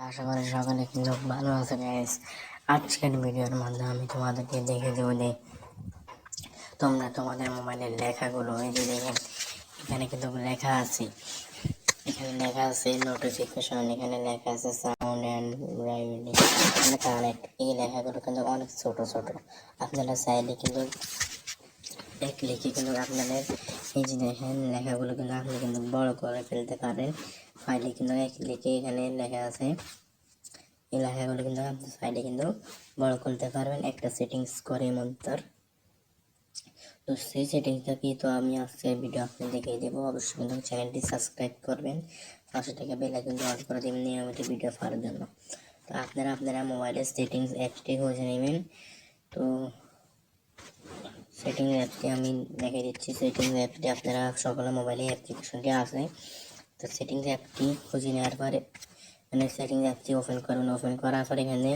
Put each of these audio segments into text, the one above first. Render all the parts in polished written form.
আশা করি সকালে কিন্তু ভালো আছে গাইস। আজকের ভিডিওর মাধ্যমে আমি তোমাদেরকে দেখে দেবো যে তোমরা তোমাদের মোবাইলের লেখাগুলো এই যে দেখেন এখানে কিন্তু লেখা আছে, এখানে লেখা আছে নোটিফিকেশন, এখানে লেখা আছে সাউন্ড অ্যান্ড কানেক্ট। এই লেখাগুলো কিন্তু অনেক ছোট ছোট। আপনারা চাইলে কিন্তু এক লিখে কিন্তু আপনাদের এই যে দেখেন লেখাগুলো কিন্তু আপনি কিন্তু বড় করে ফেলতে পারেন। ফাইলে কিন্তু এক লিখে এখানে লেখা আছে, এই লেখাগুলো কিন্তু আপনি সাইডে কিন্তু বড় করতে পারবেন একটা সেটিংস করে মন্তর। তো সেই সেটিংসটা কি, তো আমি আজকে ভিডিও আপনাদের দেখিয়ে দেবো। অবশ্যই কিন্তু চ্যানেলটি সাবস্ক্রাইব করবেন, পাশে থেকে বেল আইকনটি অন করে দেবেন নিয়মিত ভিডিও পাওয়ার জন্য। তো আপনারা মোবাইলের সেটিংস অ্যাপটি খুঁজে নেবেন। তো সেটিংস অ্যাপটি আমি দেখিয়ে দিচ্ছি। সেটিংস অ্যাপটি আপনারা সকলের মোবাইলে অ্যাপ্লিকেশনটি আছে। তো সেটিংস অ্যাপটি খুঁজে নেওয়ার পরে এখানে সেটিংস অ্যাপটি ওপেন করবেন। ওপেন করার পর এখানে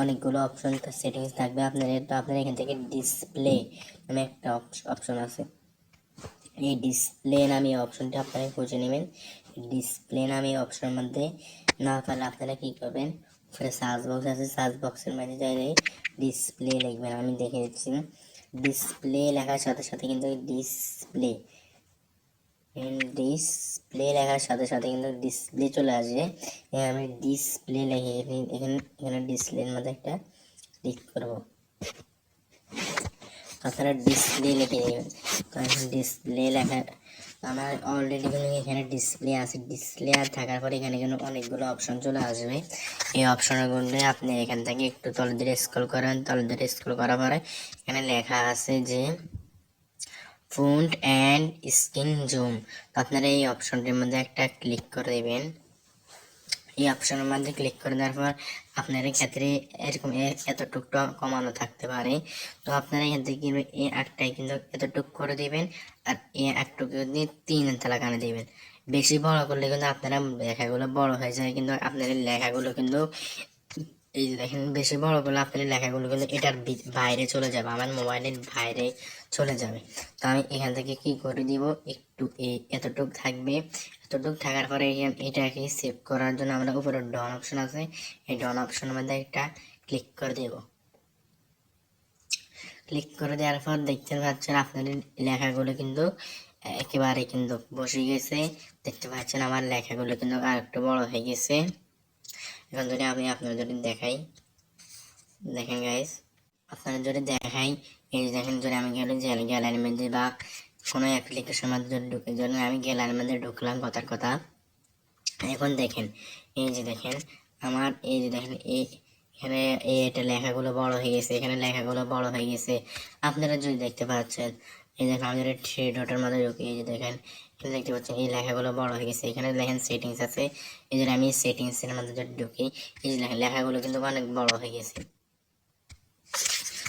অনেকগুলো অপশন সেটিংস থাকবে আপনাদের। তো আপনারা এখান থেকে ডিসপ্লে নামে একটা অপশন আছে, এই ডিসপ্লে নামে অপশনটা আপনারা খুঁজে নেবেন। ডিসপ্লে নামে অপশনের মধ্যে না পারলে আপনারা কি করবেন, উপরে সার্চ বক্স আছে, সার্চ বক্সের মধ্যে যাইলে ডিসপ্লে লিখবেন। আমি দেখে দিচ্ছি, ডিসপ্লে লেখার সাথে সাথে কিন্তু ডিসপ্লে লেখার সাথে সাথে কিন্তু ডিসপ্লে চলে আসবে। আমি ডিসপ্লে লিখে এখানে ডিসপ্লের মধ্যে একটা ক্লিক করব। আপনারা ডিসপ্লে লিখে দেবেন। কারণ ডিসপ্লে লেখা আমার অলরেডি কিন্তু এখানে ডিসপ্লে আছে। ডিসপ্লে আর থাকার পরে এখানে কিন্তু অনেকগুলো অপশন চলে আসবে। এই অপশনগুলো আপনি এখান থেকে একটু তলে ধরে স্ক্রল করেন। তলে ধরে স্ক্রল করার পরে এখানে লেখা আছে যে ফন্ট অ্যান্ড স্ক্রিন জুম। আপনারা এই অপশনটির মধ্যে একটা ক্লিক করে দেবেন। এই অপশনের মধ্যে ক্লিক করে দেওয়ার পর আপনার ক্ষেত্রে এরকম এতটুকু কমানো থাকতে পারে। তো আপনারা এখান থেকে এই একটাই কিন্তু এতটুকু করে দিবেন, আর এই একটুকু দিয়ে 3 লাগানো দিবেন। বেশি বড় করলে কিন্তু আপনারা লেখাগুলো বড় হয়ে যায়, কিন্তু আপনার লেখাগুলো কিন্তু এই যে দেখেন বেশি বড় করলে আপনার লেখাগুলো কিন্তু এটার বাইরে চলে যাবে, আমার মোবাইলের বাইরে চলে যাবে। তো আমি এখান থেকে কি করে দিব, একটু এতটুক থাকবে। এতটুক থাকার পরে এটাকে সেভ করার জন্য আমরা উপরে ডন অপশন আছে, এই ডন অপশনের মধ্যে একটা ক্লিক করে দেব। ক্লিক করে দেওয়ার পর দেখতে পাচ্ছেন আপনাদের লেখাগুলো কিন্তু একেবারে কিন্তু বসে গেছে। দেখতে পাচ্ছেন আমার লেখাগুলো কিন্তু আর একটু বড় হয়ে গেছে। এখন যদি আমি আপনাদের যদি দেখাই, দেখেন গাইস, আপনাদের যদি দেখাই, এই যে দেখেন যদি আমি গ্যালারির মধ্যে বা কোনো অ্যাপ্লিকেশনের মধ্যে ঢুকে, যদি আমি গ্যালারির মধ্যে ঢুকলাম কথার কথা, এখন দেখেন এই যে দেখেন আমার এই যে দেখেন এখানে এটা লেখাগুলো বড় হয়ে গেছে, এখানে লেখাগুলো বড় হয়ে গেছে। আপনারা যদি দেখতে পাচ্ছেন, এই দেখেন আমি যদি 3 ডটের মধ্যে ঢুকি, এই যে দেখেন এখানে দেখতে পাচ্ছেন এই লেখাগুলো বড় হয়ে গেছে। এখানে দেখেন সেটিংস আছে, এই যে আমি সেটিংসের মধ্যে যদি ঢুকি, এই যে দেখেন লেখাগুলো কিন্তু অনেক বড় হয়ে গেছে।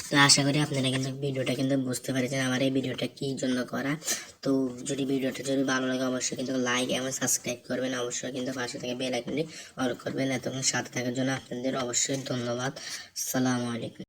তো আশা করি আপনারা কিন্তু ভিডিওটা কিন্তু বুঝতে পেরেছেন আমার এই ভিডিওটা কি জন্য করা। তো যদি ভিডিওটা যদি ভালো লাগে অবশ্যই কিন্তু লাইক এবং সাবস্ক্রাইব করবেন, অবশ্যই কিন্তু পাশে থেকে বেল আইকনটি অন করবেন। এতক্ষণ সাথে থাকার জন্য আপনাদের অবশ্যই ধন্যবাদ। আসসালামু আলাইকুম।